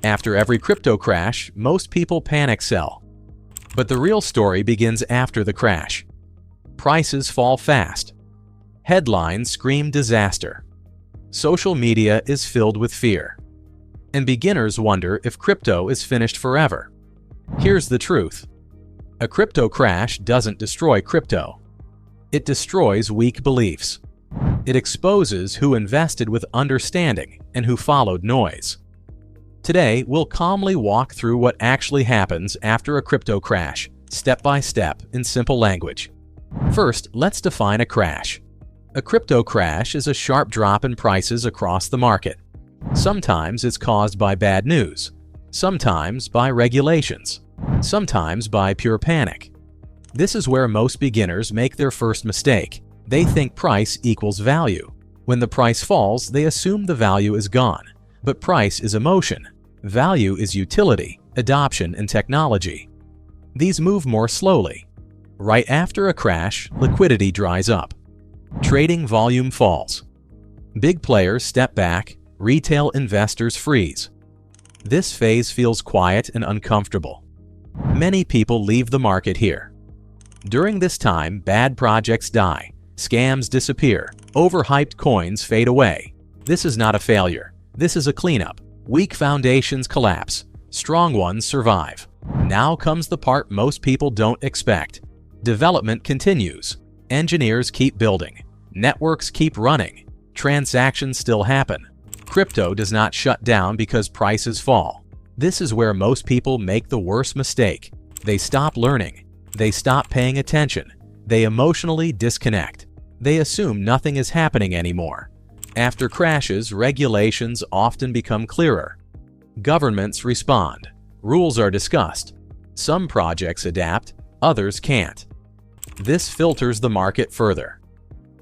After every crypto crash, most people panic sell. But the real story begins after the crash. Prices fall fast. Headlines scream disaster. Social media is filled with fear. And beginners wonder if crypto is finished forever. Here's the truth. A crypto crash doesn't destroy crypto. It destroys weak beliefs. It exposes who invested with understanding and who followed noise. Today, we'll calmly walk through what actually happens after a crypto crash, step by step, in simple language. First, let's define a crash. A crypto crash is a sharp drop in prices across the market. Sometimes it's caused by bad news, sometimes by regulations, sometimes by pure panic. This is where most beginners make their first mistake. They think price equals value. When the price falls, they assume the value is gone. But price is emotion. Value is utility, adoption, and technology. These move more slowly. Right after a crash, liquidity dries up. Trading volume falls. Big players step back, retail investors freeze. This phase feels quiet and uncomfortable. Many people leave the market here. During this time, bad projects die, scams disappear, overhyped coins fade away. This is not a failure. This is a cleanup. Weak foundations collapse. Strong ones survive. Now comes the part most people don't expect. Development continues. Engineers keep building. Networks keep running. Transactions still happen. Crypto does not shut down because prices fall. This is where most people make the worst mistake. They stop learning. They stop paying attention. They emotionally disconnect. They assume nothing is happening anymore. After crashes, regulations often become clearer. Governments respond. Rules are discussed. Some projects adapt, others can't. This filters the market further.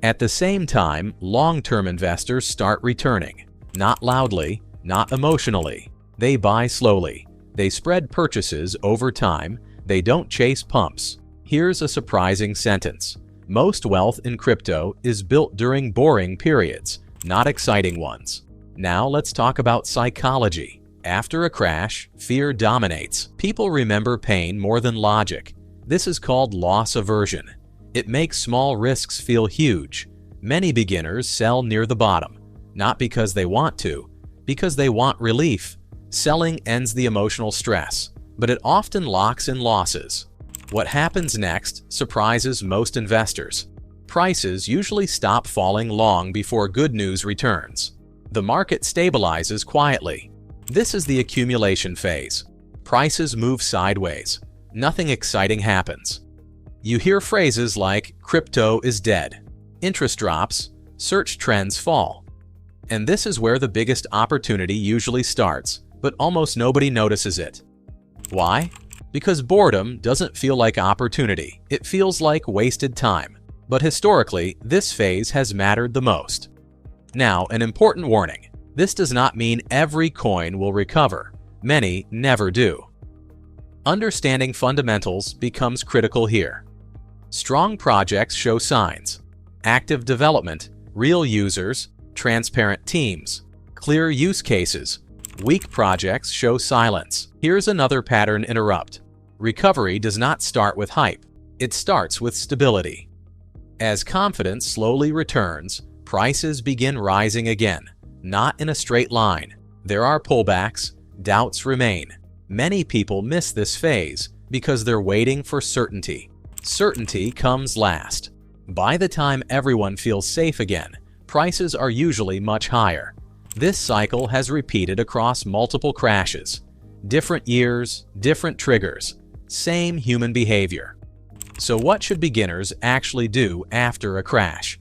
At the same time, long-term investors start returning. Not loudly, not emotionally. They buy slowly. They spread purchases over time. They don't chase pumps. Here's a surprising sentence. Most wealth in crypto is built during boring periods, not exciting ones. Now let's talk about psychology. After a crash, fear dominates. People remember pain more than logic. This is called loss aversion. It makes small risks feel huge. Many beginners sell near the bottom, not because they want to, because they want relief. Selling ends the emotional stress, but it often locks in losses. What happens next surprises most investors. Prices usually stop falling long before good news returns. The market stabilizes quietly. This is the accumulation phase. Prices move sideways. Nothing exciting happens. You hear phrases like, "Crypto is dead," "interest drops," "search trends fall." And this is where the biggest opportunity usually starts, but almost nobody notices it. Why? Because boredom doesn't feel like opportunity. It feels like wasted time. But historically, this phase has mattered the most. Now, an important warning. This does not mean every coin will recover. Many never do. Understanding fundamentals becomes critical here. Strong projects show signs. Active development, real users, transparent teams, clear use cases. Weak projects show silence. Here's another pattern interrupt. Recovery does not start with hype. It starts with stability. As confidence slowly returns, prices begin rising again, not in a straight line. There are pullbacks, doubts remain. Many people miss this phase because they're waiting for certainty. Certainty comes last. By the time everyone feels safe again, prices are usually much higher. This cycle has repeated across multiple crashes. Different years, different triggers, same human behavior. So what should beginners actually do after a crash?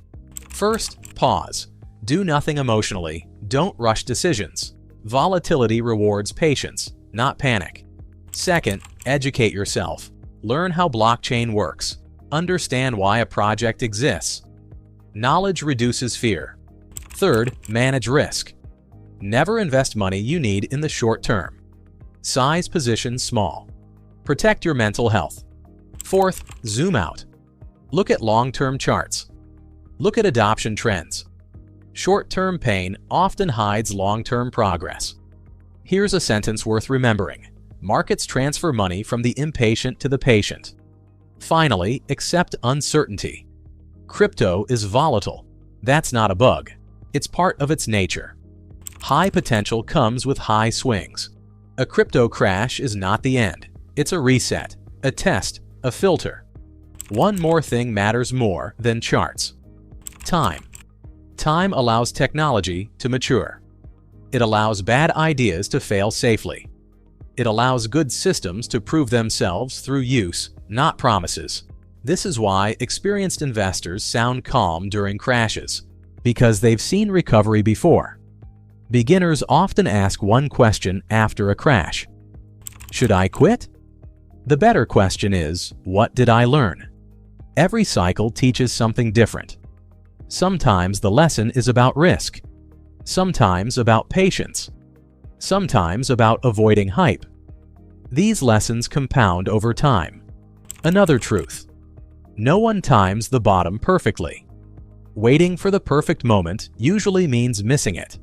First, pause. Do nothing emotionally. Don't rush decisions. Volatility rewards patience, not panic. Second, educate yourself. Learn how blockchain works. Understand why a project exists. Knowledge reduces fear. Third, manage risk. Never invest money you need in the short term. Size positions small. Protect your mental health. Fourth, zoom out. Look at long-term charts. Look at adoption trends. Short-term pain often hides long-term progress. Here's a sentence worth remembering. Markets transfer money from the impatient to the patient. Finally, accept uncertainty. Crypto is volatile. That's not a bug. It's part of its nature. High potential comes with high swings. A crypto crash is not the end. It's a reset, a test, a filter. One more thing matters more than charts. Time. Time allows technology to mature. It allows bad ideas to fail safely. It allows good systems to prove themselves through use, not promises. This is why experienced investors sound calm during crashes, because they've seen recovery before. Beginners often ask one question after a crash. Should I quit? The better question is, what did I learn? Every cycle teaches something different. Sometimes the lesson is about risk. Sometimes about patience. Sometimes about avoiding hype. These lessons compound over time. Another truth. No one times the bottom perfectly. Waiting for the perfect moment usually means missing it.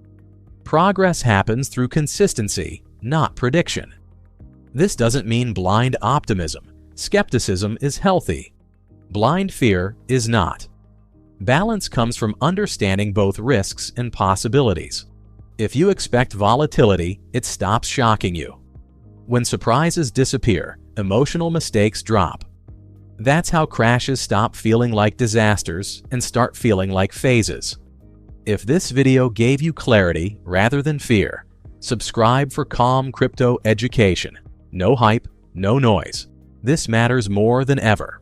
Progress happens through consistency, not prediction. This doesn't mean blind optimism. Skepticism is healthy. Blind fear is not. Balance comes from understanding both risks and possibilities. If you expect volatility, it stops shocking you. When surprises disappear, emotional mistakes drop. That's how crashes stop feeling like disasters and start feeling like phases. If this video gave you clarity rather than fear, subscribe for calm crypto education. No hype, no noise. This matters more than ever.